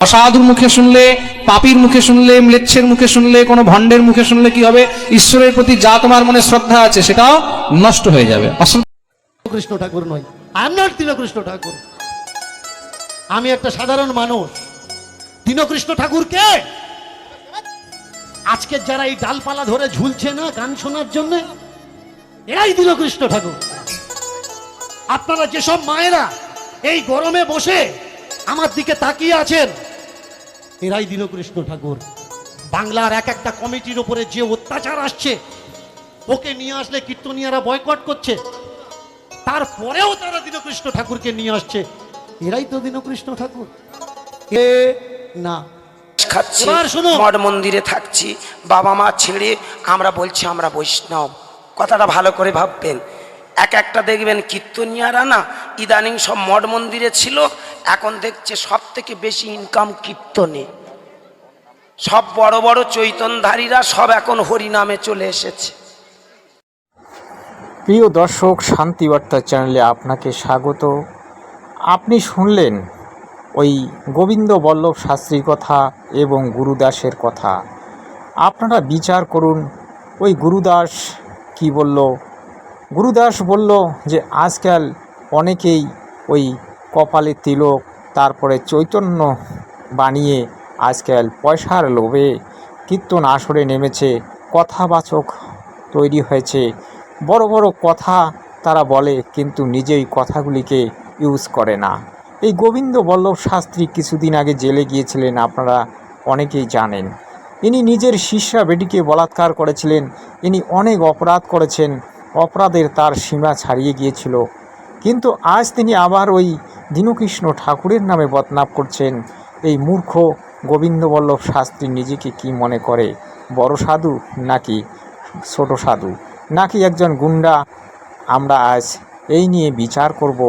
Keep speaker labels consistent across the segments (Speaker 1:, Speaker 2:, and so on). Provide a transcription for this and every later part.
Speaker 1: অসাধুর মুখে শুনলে, পাপীর মুখে শুনলে, ম্লেচ্ছের মুখে শুনলে, কোনো ভণ্ডের মুখে শুনলে কি হবে? ঈশ্বরের প্রতি যা তোমার মনে শ্রদ্ধা আছে সেটাও নষ্ট হয়ে যাবে।
Speaker 2: কৃষ্ণ ঠাকুর নয়, আই এম নট দীনকৃষ্ণ ঠাকুর। আমি একটা সাধারণ মানুষ। দীনকৃষ্ণ ঠাকুর কে? আজকে যারা এই ডালপালা ধরে ঝুলছে না গান শোনার জন্য, এরাই দীনকৃষ্ণ ঠাকুর। আপনারা যেসব মায়েরা এই গরমে বসে আমার দিকে তাকিয়ে আছেন, এরাই দীনকৃষ্ণ ঠাকুর। বাংলার এক একটা কমিটির উপরে যে অত্যাচার আসছে, ওকে নিয়ে আসলে কীর্তনিয়ারা বয়কট করছে, তারপরেও তারা দীনকৃষ্ণ ঠাকুরকে নিয়ে আসছে। এরাই তো দীনকৃষ্ণ ঠাকুর। এ না
Speaker 3: খাচ্ছি, মঠ মন্দিরে থাকছি, বাবা মা ছেড়ে আমরা বলছি আমরা বৈষ্ণব। কথাটা ভালো করে ভাববেন। এক একটা দেখবেন কীর্তনিয়ারা না ইদানিং সব মঠ মন্দিরে ছিল, এখন দেখছে সব থেকে বেশি ইনকাম কীর্তনে। সব বড় বড় চৈতনধারীরা সব এখন হরিনামে চলে এসেছে।
Speaker 4: প্রিয় দর্শক, শান্তিবার্তা চ্যানেলে আপনাকে স্বাগত। আপনি শুনলেন ওই গোবিন্দ বল্লভ শাস্ত্রীর কথা এবং গুরুদাসের কথা। আপনারা বিচার করুন ওই গুরুদাস কি বলল। গুরুদাস বলল যে আজকাল অনেকেই ওই কপালে তিলক, তারপরে চৈতন্য বানিয়ে আজকাল পয়সার লোভে কীর্তন আসরে নেমেছে, কথাবাচক তৈরি হয়েছে, বড় বড় কথা তারা বলে কিন্তু নিজেই কথাগুলিকে ইউজ করে না। এই গোবিন্দ বল্লভ শাস্ত্রী কিছুদিন আগে জেলে গিয়েছিলেন, আপনারা অনেকেই জানেন। ইনি নিজের শিষ্যা বেটিকে বলাৎকার করেছিলেন, ইনি অনেক অপরাধ করেছেন, অপরাধের তার সীমা ছাড়িয়ে গিয়েছিল। কিন্তু আজ তিনি আবার ওই দীনকৃষ্ণ ঠাকুরের নামে বদনাম করছেন। এই মূর্খ গোবিন্দ বল্লভ শাস্ত্রী নিজেকে কি মনে করে? বড় সাধু নাকি ছোট সাধু নাকি একজন গুন্ডা? আমরা আজ এই নিয়ে বিচার করব।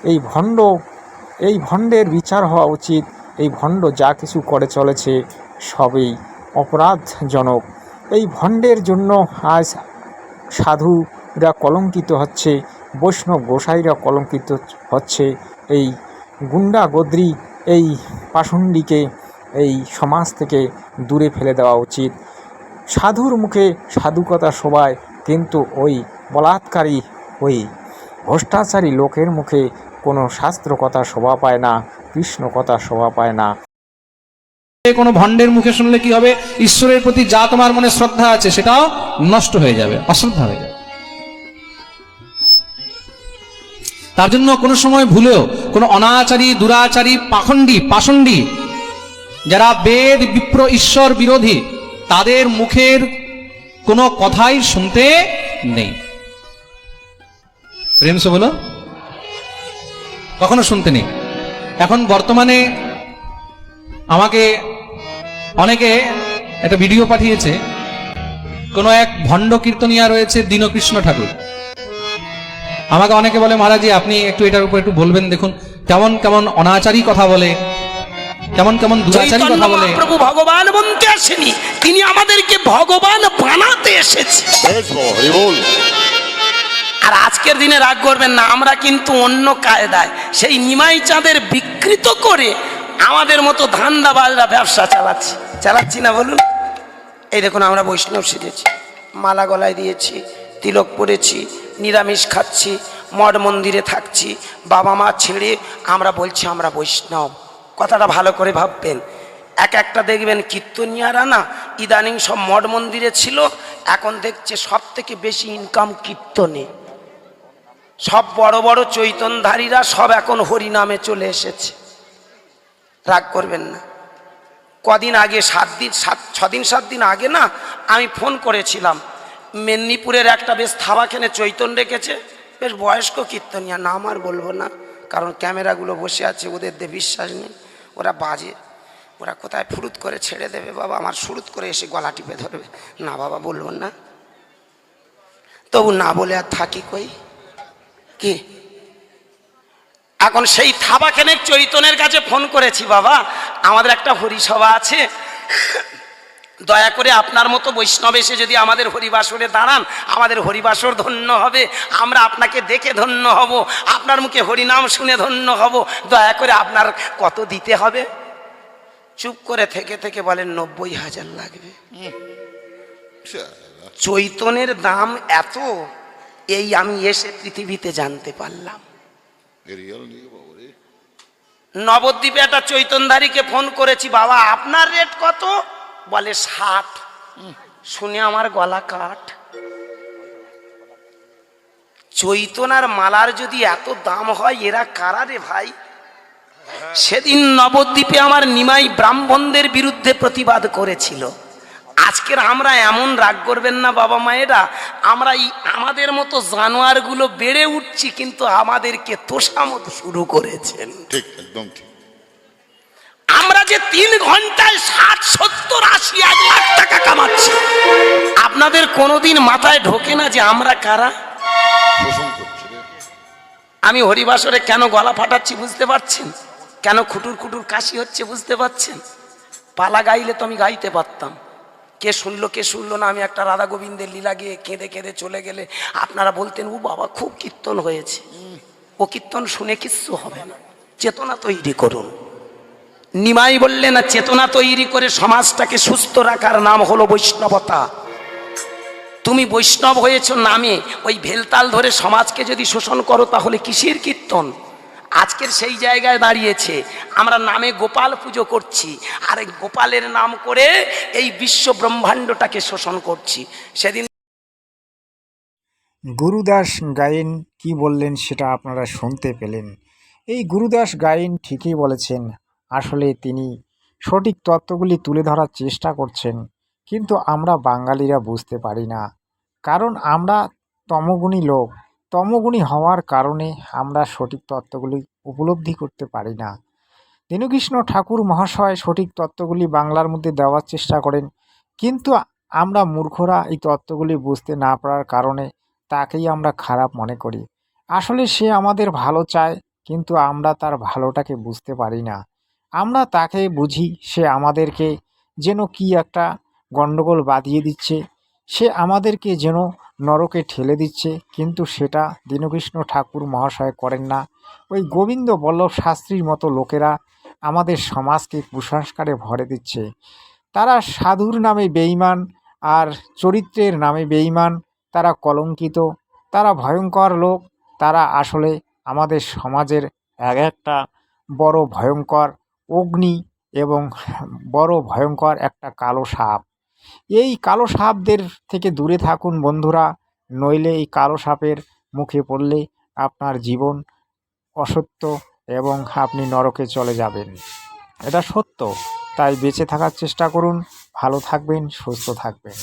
Speaker 4: এই ভণ্ডের বিচার হওয়া উচিত। এই ভণ্ড যা কিছু করে চলেছে সবই অপরাধজনক। এই ভণ্ডের জন্য আজ সাধুরা কলঙ্কিত হচ্ছে, বৈষ্ণব গোসাইরা কলঙ্কিত হচ্ছে। এই গুন্ডা গদ্রি, এই পাষণ্ডীকে এই সমাজ থেকে দূরে ফেলে দেওয়া উচিত। সাধুর মুখে সাধুকতা শোভায়, কিন্তু ওই বলাৎকারী, ওই ভ্রষ্টাচারী লোকের মুখে কোনো শাস্ত্র কথা শোভা পায় না, কৃষ্ণ কথা শোভা পায় না।
Speaker 1: কোনো ভণ্ডের মুখে শুনলে কি হবে? ঈশ্বরের প্রতি যা তোমার মনে শ্রদ্ধা আছে সেটাও নষ্ট হয়ে যাবে, অশ্রদ্ধা হয়ে যাবে। তার জন্য কোনো সময় ভুলেও কোনো অনাচারী, দুরাচারী, পাষণ্ডী যারা বেদ বিপ্র ঈশ্বর বিরোধী, তাদের মুখের কোনো কথাই শুনতে নেই। প্রেম সে বলো, কখনো শুনতে নেই। এখন বর্তমানে আমাকে অনেকে একটা ভিডিও পাঠিয়েছে, কোনো এক ভণ্ড কীর্তনিয়া রয়েছে দীনকৃষ্ণ ঠাকুর। আমাকে অনেকে বলে, মহারাজ আপনি একটু এটার উপর একটু বলবেন, দেখুন কেমন কেমন অনাচারী কথা বলে, কেমন কেমন দুরাচারী কথা বলে।
Speaker 3: প্রভু ভগবান বলতে আসেনি, তিনি আমাদেরকে ভগবান বানাতে এসেছে। আর আজকের দিনে রাগ করবেন না, আমরা কিন্তু অন্য কায়দায় সেই নিমাই চাঁদের বিকৃত করে আমাদের মতো ধান্দাবাজরা ব্যবসা চালাচ্ছি না বলুন? এই দেখুন, আমরা বৈষ্ণব সেজেছি, মালা গলায় দিয়েছি, তিলক পরেছি, নিরামিষ খাচ্ছি, মঠ মন্দিরে থাকছি, বাবা মা ছেড়ে আমরা বলছি আমরা বৈষ্ণব। কথাটা ভালো করে ভাববেন। এক একটা দেখবেন কীর্তনিয়ারা না ইদানিং সব মঠ মন্দিরে ছিল, এখন দেখছে সব থেকে বেশি ইনকাম কীর্তনে। সব বড় বড় চৈতনধারীরা সব এখন হরিনামে চলে এসেছে। রাগ করবেন না। কদিন আগে 6 দিন আগে না আমি ফোন করেছিলাম, মেদিনীপুরের একটা বেশ থাবাখানে চৈতন রেখেছে, বেশ বয়স্ক কীর্তনিয়া, নাম আর বলবো না কারণ ক্যামেরাগুলো বসে আছে, ওদের দিয়ে বিশ্বাস নেই, ওরা বাজে, ওরা কোথায় ফুরুত করে ছেড়ে দেবে বাবা, আমার সুরুত করে এসে গলা টিপে ধরবে। না বাবা বলবো না, তবু না বলে আর থাকি কই কি। এখন সেই থাবাখানের চৈতনের কাছে ফোন করেছি, বাবা আমাদের একটা হরিসভা আছে, দয়া করে আপনার মতো বৈষ্ণব এসে যদি আমাদের হরিবাসরে দাঁড়ান, আমাদের হরিবাসর ধন্য হবে, আমরা আপনাকে দেখে ধন্য হব, আপনার মুখে হরিনাম শুনে ধন্য হব, দয়া করে আপনার কত দিতে হবে? চুপ করে থেকে থেকে বলেন 90,000 লাগবে। চৈতনের দাম এত, এই আমি এসে পৃথিবীতে জানতে পারলাম। নবদ্বীপে একটা চৈতনধারীকে ফোন করেছি, বাবা আপনার রেট কত? বলে 60। শুনে আমার গলা কাঠ। চৈতনার মালার যদি এত দাম হয়, এরা কারা রে ভাই? সেদিন নবদ্বীপে আমার নিমাই ব্রাহ্মণদের বিরুদ্ধে প্রতিবাদ করেছিল। আজকের আমরা এমন রাগ করবেন না বাবা মায়েরা, আমরা আমাদের মতো জানোয়ারগুলো বেড়ে উঠছি, কিন্তু আমাদেরকে তোষামত শুরু করেছেন।
Speaker 5: ঠিক, একদম ঠিক।
Speaker 3: আমরা যে 3 ঘন্টায় 60, 70, 80, 1 লাখ টাকা কামাচ্ছি, আপনাদের কোনোদিন মাথায় ঢোকে না যে আমরা কারা?
Speaker 5: শোষণ করছে রে।
Speaker 3: আমি হরিবাসরে কেন গলা ফাটাচ্ছি বুঝতে পারছেন? কেন খুটুর খুটুর কাশি হচ্ছে বুঝতে পারছেন? পালা গাইলে তো আমি গাইতে পারতাম, কে শুনলো না। আমি একটা রাধা গোবিন্দের লীলা গিয়ে কেঁদে কেঁদে চলে গেলে আপনারা বলতেন, ও বাবা খুব কীর্তন হয়েছে। ও কীর্তন শুনে কিচ্ছু হবে না, চেতনা তৈরি করুন। নিমাই বললে না, চেতনা তৈরি করে সমাজটাকে সুস্থ রাখার নাম হলো বৈষ্ণবতা। তুমি বৈষ্ণব হয়েছ নামে, ওই ভেলতাল ধরে সমাজকে যদি শোষণ করো তাহলে কিসের কীর্তন? আজকের সেই জায়গায় দাঁড়িয়েছে আমরা নামে গোপাল পুজো করছি, আর এই গোপালের নাম করে এই বিশ্ব ব্রহ্মাণ্ডটাকে শোষণ করছি। সেদিন
Speaker 4: গুরুদাস গায়েন কি বললেন সেটা আপনারা শুনতে পেলেন। এই গুরুদাস গায়েন ঠিকই বলেছেন। আসলে তিনি সঠিক তত্ত্বগুলি তুলে ধরার চেষ্টা করছেন, কিন্তু আমরা বাঙালিরা বুঝতে পারি না। কারণ আমরা তমগুণী লোক। তমগুণী হওয়ার কারণে আমরা সঠিক তত্ত্বগুলি উপলব্ধি করতে পারি না। দীনকৃষ্ণ ঠাকুর মহাশয় সঠিক তত্ত্বগুলি বাংলার মধ্যে দেওয়ার চেষ্টা করেন, কিন্তু আমরা মূর্খরা এই তত্ত্বগুলি বুঝতে না পারার কারণে তাকেই আমরা খারাপ মনে করি। আসলে সে আমাদের ভালো চায়, কিন্তু আমরা তার ভালোটাকে বুঝতে পারি না। আমরা তাকে বুঝি সে আমাদেরকে যেন কি একটা গণ্ডগোল বাঁধিয়ে দিচ্ছে, সে আমাদেরকে যেন নরকে ঠেলে দিচ্ছে, কিন্তু সেটা দীনকৃষ্ণ ঠাকুর মহাশয় করেন না। ওই গোবিন্দ বল্লভ শাস্ত্রীর মতো লোকেরা আমাদের সমাজকে কুসংস্কারে ভরে দিচ্ছে। তারা সাধুর নামে বেঈমান, আর চরিত্রের নামে বেঈমান। তারা কলঙ্কিত, তারা ভয়ঙ্কর লোক। তারা আসলে আমাদের সমাজের একটা বড় ভয়ঙ্কর অগ্নি এবং বড় ভয়ঙ্কর একটা কালো সাপ। এই কালো সাপদের থেকে দূরে থাকুন বন্ধুরা, নইলে এই কালো সাপের মুখে পড়লে আপনার জীবন অসত্য এবং আপনি নরকে চলে যাবেন। এটা সত্য, তাই বেঁচে থাকার চেষ্টা করুন। ভালো থাকবেন, সুস্থ থাকবেন।